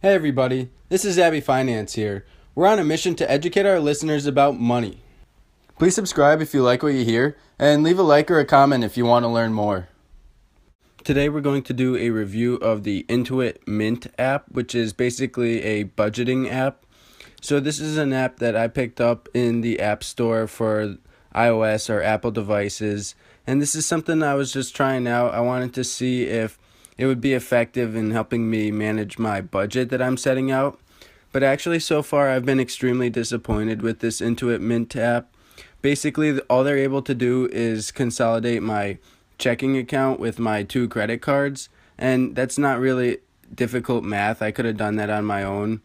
Hey everybody, this is Abby Finance here. We're on a mission to educate our listeners about money. Please subscribe if you like what you hear, and leave a like or a comment if you want to learn more. Today we're going to do a review of the Intuit Mint app, which is basically a budgeting app. So this is an app that I picked up in the App Store for iOS or Apple devices, and this is something I was just trying out. I wanted to see if it would be effective in helping me manage my budget that I'm setting out. But actually, so far, I've been extremely disappointed with this Intuit Mint app. Basically, all they're able to do is consolidate my checking account with my 2 credit cards, and that's not really difficult math. I could have done that on my own.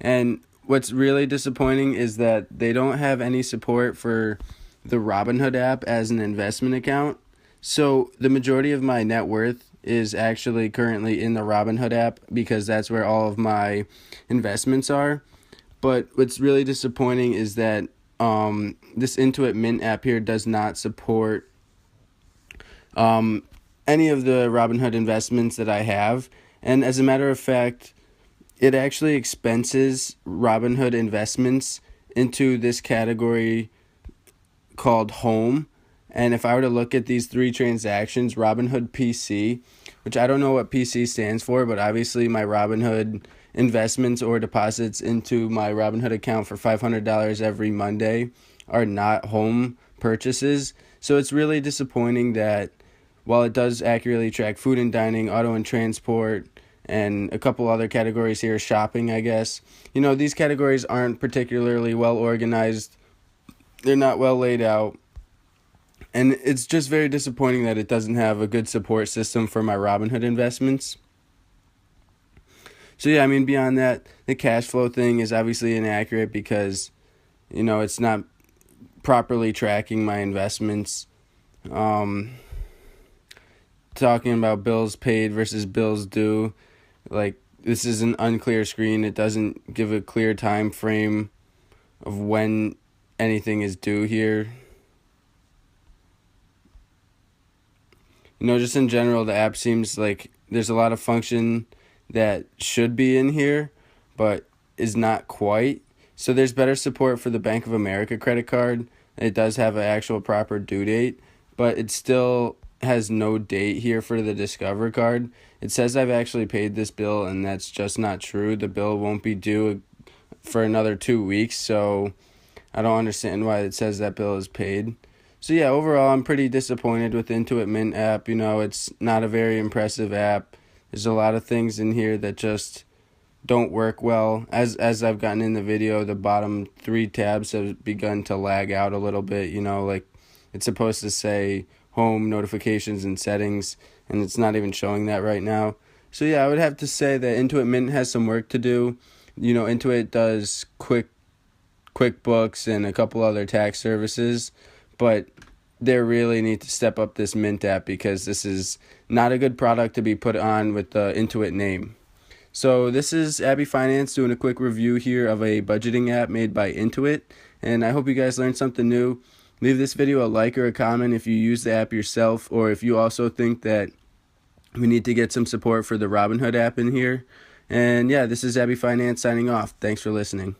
And what's really disappointing is that they don't have any support for the Robinhood app as an investment account. So the majority of my net worth is actually currently in the Robinhood app because that's where all of my investments are. But what's really disappointing is that this Intuit Mint app here does not support any of the Robinhood investments that I have. And as a matter of fact, it actually expenses Robinhood investments into this category called Home. And if I were to look at these 3 transactions, Robinhood PC, which I don't know what PC stands for, but obviously my Robinhood investments or deposits into my Robinhood account for $500 every Monday are not home purchases. So it's really disappointing that while it does accurately track food and dining, auto and transport, and a couple other categories here, shopping, I guess, these categories aren't particularly well organized. They're not well laid out. And it's just very disappointing that it doesn't have a good support system for my Robinhood investments. So yeah, beyond that, the cash flow thing is obviously inaccurate because, it's not properly tracking my investments. Talking about bills paid versus bills due, like this is an unclear screen. It doesn't give a clear time frame of when anything is due here. Just in general, the app seems like there's a lot of function that should be in here, but is not quite. So there's better support for the Bank of America credit card. It does have an actual proper due date, but it still has no date here for the Discover card. It says I've actually paid this bill, and that's just not true. The bill won't be due for another 2 weeks, so I don't understand why it says that bill is paid. So yeah, overall, I'm pretty disappointed with the Intuit Mint app. It's not a very impressive app. There's a lot of things in here that just don't work well. As I've gotten in the video, the bottom 3 tabs have begun to lag out a little bit. Like it's supposed to say home, notifications, and settings, and it's not even showing that right now. So yeah, I would have to say that Intuit Mint has some work to do. Intuit does quickbooks and a couple other tax services, but they really need to step up this Mint app because this is not a good product to be put on with the Intuit name. So this is Abby Finance doing a quick review here of a budgeting app made by Intuit, and I hope you guys learned something new. Leave this video a like or a comment if you use the app yourself, or if you also think that we need to get some support for the Robinhood app in here. And yeah, this is Abby Finance signing off. Thanks for listening.